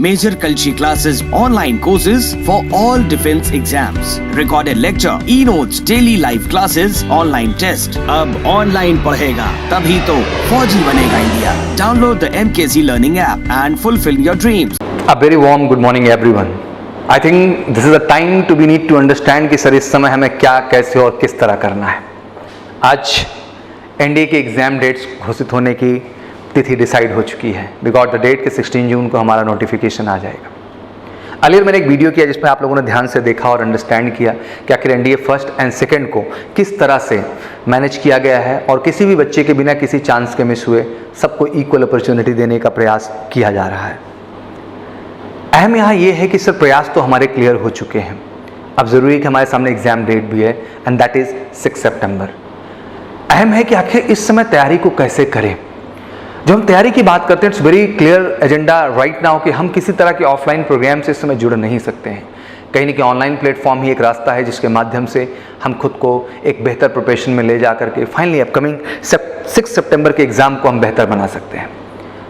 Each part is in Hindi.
Major Kalshi classes, online courses for all defense exams, recorded lecture, e-notes, daily live classes, online test. अब online पढ़ेगा तभी तो फौजी बनेगा India. Download the MKC Learning app and fulfill your dreams. A very warm good morning everyone. I think this is a time to we need to understand कि सर इस समय हमें क्या, कैसे और किस तरह करना है. आज एनडीए के एग्जाम डेट्स घोषित होने की तिथि डिसाइड हो चुकी है. वी गॉट द डेट कि 16 जून को हमारा नोटिफिकेशन आ जाएगा. अर्लियर मैंने एक वीडियो किया जिसमें आप लोगों ने ध्यान से देखा और अंडरस्टैंड किया कि आखिर एनडीए फर्स्ट एंड सेकंड को किस तरह से मैनेज किया गया है और किसी भी बच्चे के बिना किसी चांस के मिस हुए सबको इक्वल अपॉर्चुनिटी देने का प्रयास किया जा रहा है. अहम यहाँ ये है कि सर प्रयास तो हमारे क्लियर हो चुके हैं. अब ज़रूरी है कि हमारे सामने एग्जाम डेट भी है एंड दैट इज़ 6 सितंबर. अहम है कि आखिर इस समय तैयारी को कैसे करें. जब हम तैयारी की बात करते हैं it's very clear agenda right now कि हम किसी तरह के ऑफलाइन प्रोग्राम से इस समय जुड़ नहीं सकते हैं. कहीं ना कहीं ऑनलाइन प्लेटफॉर्म ही एक रास्ता है जिसके माध्यम से हम खुद को एक बेहतर प्रिपरेशन में ले जा करके फाइनली अपकमिंग 6 सितंबर के एग्ज़ाम को हम बेहतर बना सकते हैं.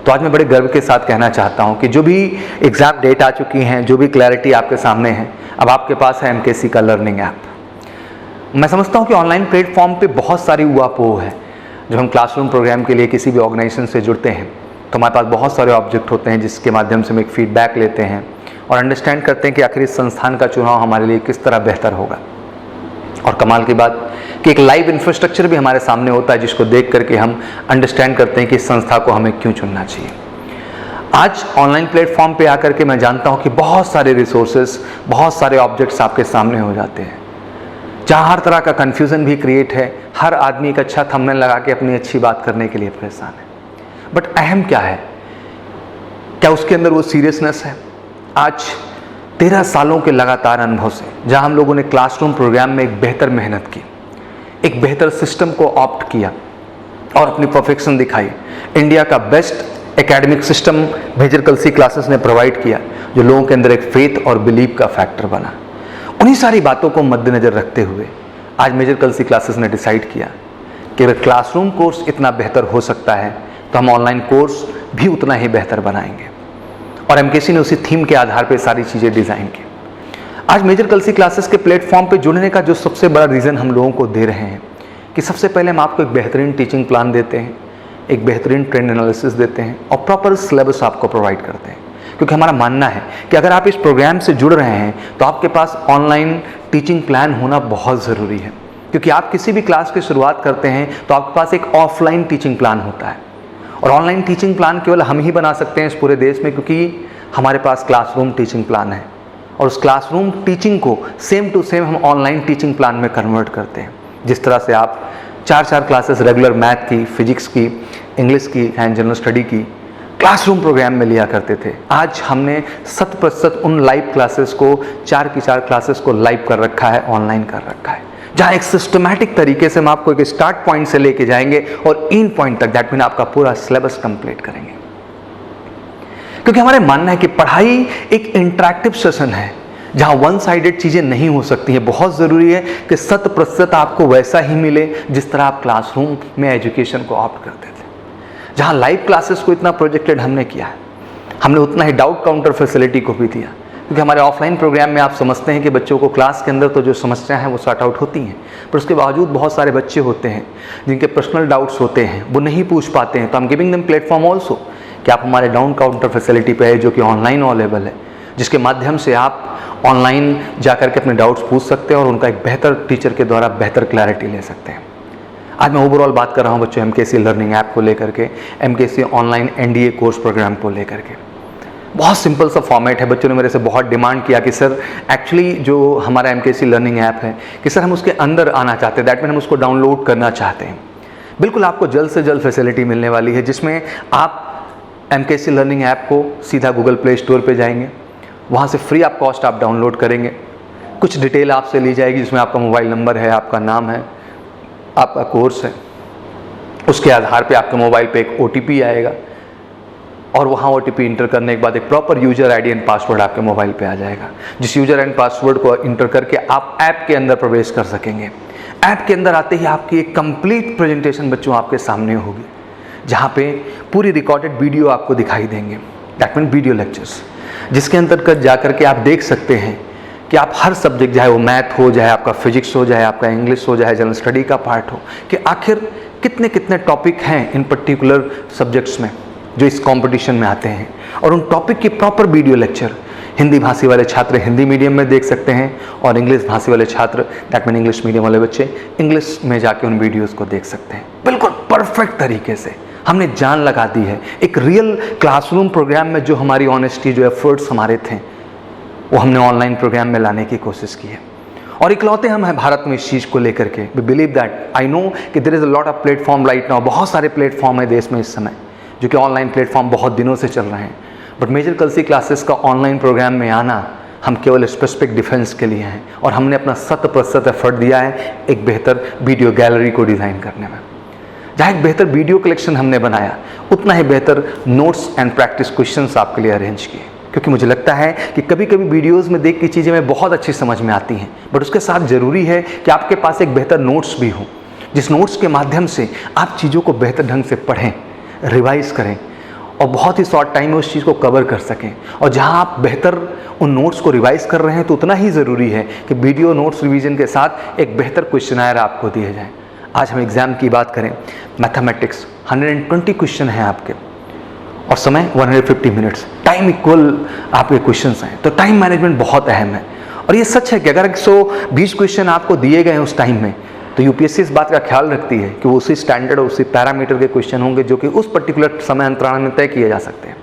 तो आज मैं बड़े गर्व के साथ कहना चाहता हूं कि जो भी एग्ज़ाम डेट आ चुकी हैं, जो भी क्लैरिटी आपके सामने है, अब आपके पास है एमकेसी का लर्निंग ऐप. मैं समझता हूं कि ऑनलाइन प्लेटफॉर्म पे बहुत सारी ऊहापोह है. जब हम क्लासरूम प्रोग्राम के लिए किसी भी ऑर्गेनाइजेशन से जुड़ते हैं तो हमारे पास बहुत सारे ऑब्जेक्ट होते हैं जिसके माध्यम से हम एक फीडबैक लेते हैं और अंडरस्टैंड करते हैं कि आखिर इस संस्थान का चुनाव हमारे लिए किस तरह बेहतर होगा. और कमाल की बात कि एक लाइव इंफ्रास्ट्रक्चर भी हमारे सामने होता है जिसको देख करके हम अंडरस्टैंड करते हैं कि इस संस्था को हमें क्यों चुनना चाहिए. आज ऑनलाइन प्लेटफॉर्म पे आकर के मैं जानता हूँ कि बहुत सारे रिसोर्सेज, बहुत सारे ऑब्जेक्ट्स आपके सामने हो जाते हैं जहाँ हर तरह का कन्फ्यूज़न भी क्रिएट है. हर आदमी एक अच्छा थंबनेल लगा के अपनी अच्छी बात करने के लिए परेशान है. बट अहम क्या है, क्या उसके अंदर वो सीरियसनेस है. आज 13 सालों के लगातार अनुभव से जहाँ हम लोगों ने क्लासरूम प्रोग्राम में एक बेहतर मेहनत की, एक बेहतर सिस्टम को ऑप्ट किया और अपनी परफेक्शन दिखाई. इंडिया का best academic system major Kalsi classes ने प्रोवाइड किया जो लोगों के अंदर एक फेथ और बिलीव का फैक्टर बना. उन्हीं सारी बातों को मद्देनजर रखते हुए आज मेजर कलसी क्लासेस ने डिसाइड किया कि अगर क्लासरूम कोर्स इतना बेहतर हो सकता है तो हम ऑनलाइन कोर्स भी उतना ही बेहतर बनाएंगे. और एमकेसी ने उसी थीम के आधार पर सारी चीज़ें डिज़ाइन की. आज मेजर कलसी क्लासेस के प्लेटफॉर्म पे जुड़ने का जो सबसे बड़ा रीज़न हम लोगों को दे रहे हैं कि सबसे पहले हम आपको एक बेहतरीन टीचिंग प्लान देते हैं, एक बेहतरीन ट्रेंड एनालिसिस देते हैं और प्रॉपर सिलेबस आपको प्रोवाइड करते हैं. क्योंकि हमारा मानना है कि अगर आप इस प्रोग्राम से जुड़ रहे हैं तो आपके पास ऑनलाइन टीचिंग प्लान होना बहुत ज़रूरी है. क्योंकि आप किसी भी क्लास की शुरुआत करते हैं तो आपके पास एक ऑफलाइन टीचिंग प्लान होता है और ऑनलाइन टीचिंग प्लान केवल हम ही बना सकते हैं इस पूरे देश में, क्योंकि हमारे पास क्लासरूम टीचिंग प्लान है और उस क्लासरूम टीचिंग को सेम टू सेम हम ऑनलाइन टीचिंग प्लान में कन्वर्ट करते हैं. जिस तरह से आप 4 क्लासेस रेगुलर मैथ की, फिजिक्स की, इंग्लिश की एंड जनरल स्टडी की क्लासरूम प्रोग्राम में लिया करते थे, आज हमने 100% उन लाइव क्लासेस को 4 की 4 क्लासेस को लाइव कर रखा है, ऑनलाइन कर रखा है, जहाँ एक सिस्टमैटिक तरीके से हम आपको एक स्टार्ट पॉइंट से लेके जाएंगे और इन पॉइंट तक दैट मीन आपका पूरा सिलेबस कंप्लीट करेंगे. क्योंकि हमारे मानना है कि पढ़ाई एक इंटरेक्टिव सेशन है जहाँ वन साइडेड चीज़ें नहीं हो सकती हैं. बहुत ज़रूरी है कि 100% आपको वैसा ही मिले जिस तरह आप क्लासरूम में एजुकेशन को ऑप्ट करते थे. जहाँ लाइव क्लासेस को इतना प्रोजेक्टेड हमने किया है, हमने उतना ही डाउट काउंटर फैसिलिटी को भी दिया. क्योंकि हमारे ऑफलाइन प्रोग्राम में आप समझते हैं कि बच्चों को क्लास के अंदर तो जो समस्याएं हैं वो सॉर्ट आउट होती हैं, पर उसके बावजूद बहुत सारे बच्चे होते हैं जिनके पर्सनल डाउट्स होते हैं, वो नहीं पूछ पाते हैं. तो हम गिविंग देम प्लेटफॉर्म ऑल्सो कि आप हमारे डाउन काउंटर फैसिलिटी पे है जो कि ऑनलाइन अवेलेबल है, जिसके माध्यम से आप ऑनलाइन जा करके अपने डाउट्स पूछ सकते हैं और उनका एक बेहतर टीचर के द्वारा बेहतर क्लैरिटी ले सकते हैं. आज मैं ओवरऑल बात कर रहा हूँ बच्चों एमकेसी लर्निंग ऐप को लेकर के, MKC online NDA course program को लेकर के. बहुत सिंपल सा फॉर्मेट है. बच्चों ने मेरे से बहुत डिमांड किया कि सर एक्चुअली जो हमारा एमकेसी लर्निंग ऐप है कि सर हम उसके अंदर आना चाहते हैं, दैट मीन हम उसको डाउनलोड करना चाहते हैं. बिल्कुल आपको जल्द से जल्द फैसिलिटी मिलने वाली है जिसमें आप एमकेसी लर्निंग ऐप को सीधा गूगल प्ले स्टोर पर जाएंगे, वहाँ से फ्री ऑफ कॉस्ट आप डाउनलोड करेंगे. कुछ डिटेल आपसे ली जाएगी जिसमें आपका मोबाइल नंबर है, आपका नाम है, आपका कोर्स है. उसके आधार पे आपके मोबाइल पे एक ओटीपी आएगा और वहाँ ओटीपी इंटर करने के बाद एक proper user ID and password आपके मोबाइल पे आ जाएगा, जिस यूजर एंड पासवर्ड को इंटर करके आप ऐप के अंदर प्रवेश कर सकेंगे. ऐप के अंदर आते ही आपकी एक कंप्लीट प्रेजेंटेशन बच्चों आपके सामने होगी जहाँ पे पूरी रिकॉर्डेड वीडियो आपको दिखाई देंगे, दैट मीन वीडियो लेक्चर्स. जिसके अंतर्गत जाकर के आप देख सकते हैं कि आप हर सब्जेक्ट, चाहे वो मैथ हो, चाहे आपका फिजिक्स हो, चाहे आपका इंग्लिश हो, चाहे जनरल स्टडी का पार्ट हो, कि आखिर कितने कितने टॉपिक हैं इन पर्टिकुलर सब्जेक्ट्स में जो इस कंपटीशन में आते हैं, और उन टॉपिक की प्रॉपर वीडियो लेक्चर हिंदी भाषी वाले छात्र हिंदी मीडियम में देख सकते हैं, और इंग्लिश भाषी वाले छात्र, दैट मीन इंग्लिश मीडियम वाले बच्चे, इंग्लिश में जाके उन वीडियोस को देख सकते हैं। बिल्कुल परफेक्ट तरीके से हमने जान लगा दी है। एक रियल क्लासरूम प्रोग्राम में जो हमारी ऑनेस्टी, जो एफर्ट्स हमारे थे, वो हमने ऑनलाइन प्रोग्राम में लाने की कोशिश की है। और इकलौते हम हैं भारत में इस चीज़ को लेकर के। We believe that, I know कि there is a lot of platform right now, बहुत सारे प्लेटफॉर्म है देश में इस समय जो कि ऑनलाइन प्लेटफॉर्म बहुत दिनों से चल रहे हैं, बट मेजर कलसी क्लासेस का ऑनलाइन प्रोग्राम में आना हम केवल स्पेसिफिक डिफेंस के लिए हैं, और हमने अपना 100% एफर्ट दिया है एक बेहतर वीडियो गैलरी को डिज़ाइन करने में। जहाँ एक बेहतर वीडियो कलेक्शन हमने बनाया, उतना ही बेहतर नोट्स एंड प्रैक्टिस क्वेश्चंस आपके लिए अरेंज किए, क्योंकि मुझे लगता है कि कभी कभी वीडियोस में देख की चीज़ें हमें बहुत अच्छी समझ में आती हैं, बट उसके साथ ज़रूरी है कि आपके पास एक बेहतर नोट्स भी हो, जिस नोट्स के माध्यम से आप चीज़ों को बेहतर ढंग से पढ़ें, रिवाइज करें और बहुत ही शॉर्ट टाइम में उस चीज़ को कवर कर सकें। और जहाँ आप बेहतर उन नोट्स को रिवाइज कर रहे हैं, तो उतना ही ज़रूरी है कि वीडियो नोट्स रिवीजन के साथ एक बेहतर क्वेश्चनायर आपको दिए जाएँ। आज हम एग्ज़ाम की बात करें, मैथमेटिक्स 120 क्वेश्चन हैं आपके, और समय 150 मिनट्स, टाइम इक्वल आपके क्वेश्चंस हैं, तो टाइम मैनेजमेंट बहुत अहम है। और ये सच है कि अगर 120 क्वेश्चन आपको दिए गए हैं उस टाइम में, तो यूपीएससी इस बात का ख्याल रखती है कि वो उसी स्टैंडर्ड और उसी पैरामीटर के क्वेश्चन होंगे जो कि उस पर्टिकुलर समय अंतराल में तय किए जा सकते हैं।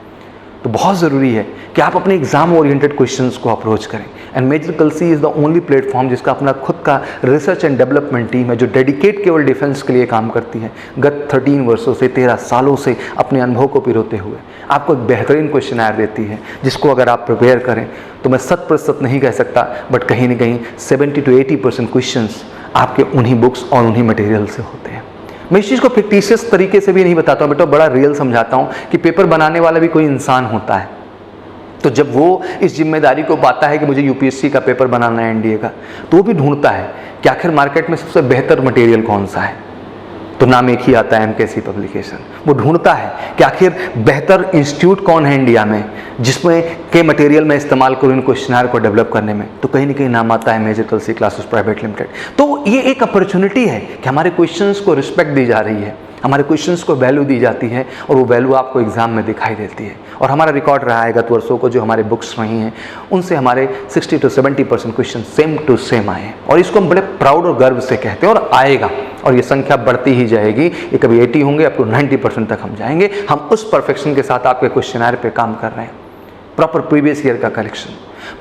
तो बहुत ज़रूरी है कि आप अपने एग्जाम ओरिएंटेड क्वेश्चंस को अप्रोच करें। And major Kalsi is the only platform जिसका अपना खुद का रिसर्च एंड डेवलपमेंट टीम है, जो डेडिकेट केवल डिफेंस के लिए काम करती है। गत 13 वर्षों से, 13 सालों से अपने अनुभव को पिरोते हुए आपको एक बेहतरीन क्वेश्चनायर देती है, जिसको अगर आप प्रिपेयर करें तो मैं 100% नहीं कह सकता, बट कहीं ना कहीं 70 to 80% क्वेश्चंस आपके उन्हीं बुक्स और उन्हीं मटेरियल से होते हैं। मैं इस चीज़ को फिक्टिशियस तरीके से भी नहीं बताता हूँ बेटा, बड़ा रियल समझाता हूँ कि पेपर बनाने वाला भी कोई इंसान होता है। तो जब वो इस जिम्मेदारी को पाता है कि मुझे यूपीएससी का पेपर बनाना है, एनडीए का, तो वो भी ढूंढता है कि आखिर मार्केट में सबसे बेहतर मटेरियल कौन सा है। तो नाम एक ही आता है, एमकेसी पब्लिकेशन। वो ढूंढता है कि आखिर बेहतर इंस्टीट्यूट कौन है इंडिया में जिसमें के मटेरियल में इस्तेमाल करूँ इन क्वेश्चनर को डेवलप करने में, तो कहीं ना कहीं नाम आता है major Kalsi classes private limited. तो ये एक अपॉर्चुनिटी है कि हमारे क्वेश्चंस को रिस्पेक्ट दी जा रही है, हमारे क्वेश्चंस को वैल्यू दी जाती है, और वो वैल्यू आपको एग्जाम में दिखाई देती है। और हमारा रिकॉर्ड रहा है गत वर्षों को, जो हमारे बुक्स रही हैं उनसे हमारे 60 to 70% question same to same आए हैं, और इसको हम बड़े प्राउड और गर्व से कहते हैं, और आएगा, और ये संख्या बढ़ती ही जाएगी। ये कभी 80 होंगे, अप टू 90% तक हम जाएंगे। हम उस परफेक्शन के साथ आपके क्वेश्चनर पे काम कर रहे हैं। प्रॉपर प्रीवियस ईयर का collection,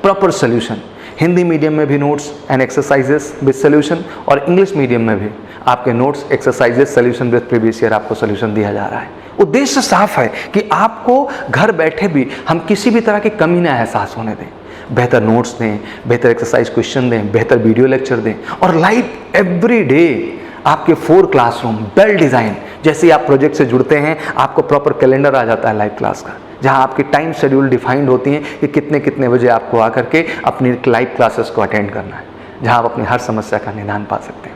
proper solution, Hindi medium में भी notes and exercises with solution, और इंग्लिश मीडियम में भी आपके notes, exercises, solution with previous year आपको सोल्यूशन दिया जा रहा है। उद्देश्य साफ है कि आपको घर बैठे भी हम किसी भी तरह की कमी ना एहसास होने दें। बेहतर नोट्स दें, बेहतर एक्सरसाइज क्वेश्चन दें, बेहतर वीडियो लेक्चर दें, और लाइव एवरी डे आपके 4 क्लासरूम वेल डिज़ाइन। जैसे ही आप प्रोजेक्ट से जुड़ते हैं, आपको प्रॉपर कैलेंडर आ जाता है लाइव क्लास का, जहां आपकी टाइम शेड्यूल डिफाइंड होती हैं कि कितने कितने बजे आपको आकर के अपनी लाइव क्लासेस को अटेंड करना है, जहां आप अपनी हर समस्या का निदान पा सकते हैं।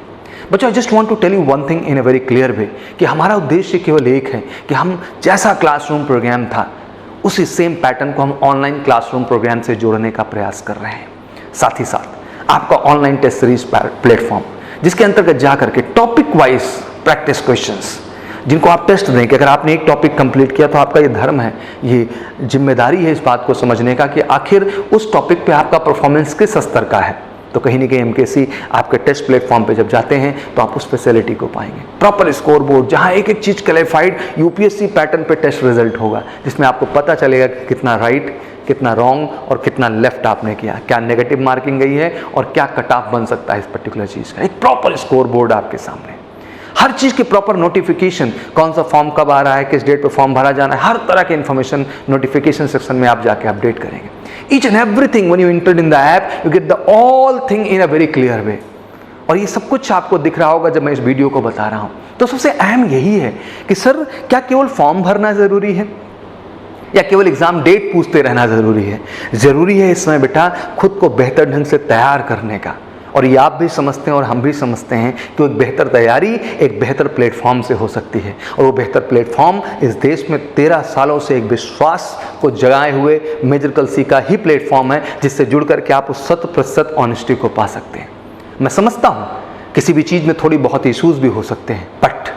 बच्चों, I just want to tell you one thing in a very clear way, कि हमारा उद्देश्य केवल एक है कि हम जैसा क्लासरूम प्रोग्राम था उसी सेम पैटर्न को हम ऑनलाइन क्लासरूम प्रोग्राम से जोड़ने का प्रयास कर रहे हैं। साथ ही साथ आपका ऑनलाइन टेस्ट सीरीज प्लेटफॉर्म, जिसके अंतर्गत जाकर के टॉपिक वाइज प्रैक्टिस क्वेश्चंस, जिनको आप टेस्ट दें कि अगर आपने एक टॉपिक कंप्लीट किया तो आपका ये धर्म है, ये जिम्मेदारी है इस बात को समझने का कि आखिर उस टॉपिक पे आपका परफॉर्मेंस किस स्तर का है। तो कहीं ना कहीं एमकेसी आपके टेस्ट प्लेटफॉर्म पे जब जाते हैं तो आप उस फैसिलिटी को पाएंगे। प्रॉपर स्कोर बोर्ड, जहाँ एक एक चीज़ क्लैरिफाइड यूपीएससी पैटर्न पे टेस्ट रिजल्ट होगा, जिसमें आपको पता चलेगा कि कितना राइट, कितना रॉन्ग और कितना लेफ्ट आपने किया, क्या नेगेटिव मार्किंग गई है और क्या कट ऑफ बन सकता है इस पर्टिकुलर चीज़ का। एक प्रॉपर स्कोर बोर्ड आपके सामने, हर चीज़ की प्रॉपर नोटिफिकेशन, कौन सा फॉर्म कब आ रहा है, किस डेट पे फॉर्म भरा जाना है, हर तरह के इन्फॉर्मेशन नोटिफिकेशन सेक्शन में आप जाके अपडेट करेंगे। Each and everything when you entered in the app, you get the all thing in a very clear वे। और ये सब कुछ आपको दिख रहा होगा जब मैं इस वीडियो को बता रहा हूँ। तो सबसे अहम यही है कि सर, क्या केवल फॉर्म भरना ज़रूरी है या केवल एग्जाम डेट पूछते रहना ज़रूरी है? ज़रूरी है इस समय बेटा खुद को बेहतर ढंग से तैयार करने का, और ये आप भी समझते हैं और हम भी समझते हैं कि एक बेहतर तैयारी एक बेहतर प्लेटफॉर्म से हो सकती है, और वो बेहतर प्लेटफॉर्म इस देश में 13 सालों से एक विश्वास को जगाए हुए मेजर कलसी का ही प्लेटफॉर्म है, जिससे जुड़ करके आप उस 100% ऑनेस्टी को पा सकते हैं। मैं समझता हूँ किसी भी चीज़ में थोड़ी बहुत इशूज़ भी हो सकते हैं, बट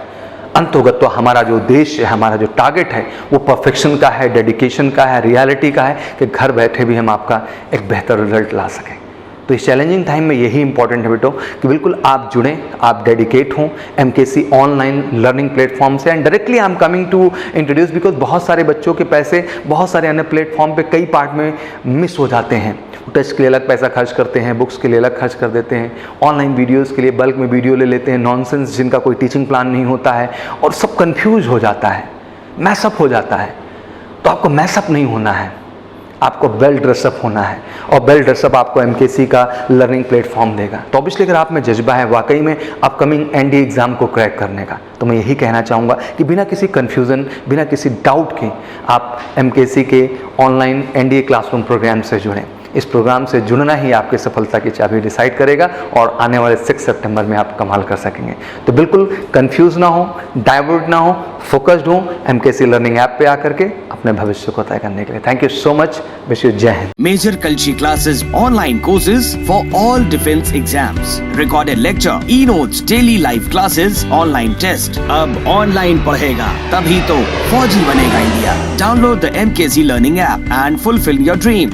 अंतोगत तो हमारा जो उद्देश्य है, हमारा जो टारगेट है, वो परफेक्शन का है, डेडिकेशन का है, रियलिटी का है कि घर बैठे भी हम आपका एक बेहतर रिजल्ट ला सकें। तो इस चैलेंजिंग टाइम में यही इंपॉर्टेंट है बेटो कि बिल्कुल आप जुड़ें, आप डेडिकेट हों MKC ऑनलाइन लर्निंग प्लेटफॉर्म से। And directly I am coming to introduce because बहुत सारे बच्चों के पैसे बहुत सारे अन्य प्लेटफॉर्म पे कई पार्ट में मिस हो जाते हैं। टेस्ट के लिए अलग पैसा खर्च करते हैं, बुक्स के लिए अलग खर्च कर देते हैं, ऑनलाइन वीडियोज़ के लिए बल्क में वीडियो ले लेते हैं, नॉनसेंस जिनका कोई टीचिंग प्लान नहीं होता है, और सब कन्फ्यूज हो जाता है, मैसअप हो जाता है। तो आपको मैसअप नहीं होना है, आपको वेल ड्रेसअप होना है, और वेल ड्रेसअप आपको MKC का लर्निंग प्लेटफॉर्म देगा। तो ऑब्वियसली अगर आप में जज्बा है वाकई में अपकमिंग NDA एग्ज़ाम को क्रैक करने का, तो मैं यही कहना चाहूँगा कि बिना किसी कन्फ्यूज़न, बिना किसी डाउट के आप MKC के ऑनलाइन NDA क्लासरूम प्रोग्राम से जुड़ें। इस प्रोग्राम से जुड़ना ही आपकी सफलता की चाबी डिसाइड करेगा, और आने वाले 6 सितंबर में आप कमाल कर सकेंगे। तो बिल्कुल कंफ्यूज ना हो, डाइवर्ट ना हो, फोकस्ड हो MKC लर्निंग ऐप पे आकर के अपने भविष्य को तय करने के लिए। Thank you so much, wish you जय Hind. Major Kalshi classes, online courses for all defense exams, recorded lecture, e-notes, daily live classes, online test। अब ऑनलाइन पढ़ेगा तभी तो फौजी बनेगा India. Download the MKC learning app and fulfill your dreams।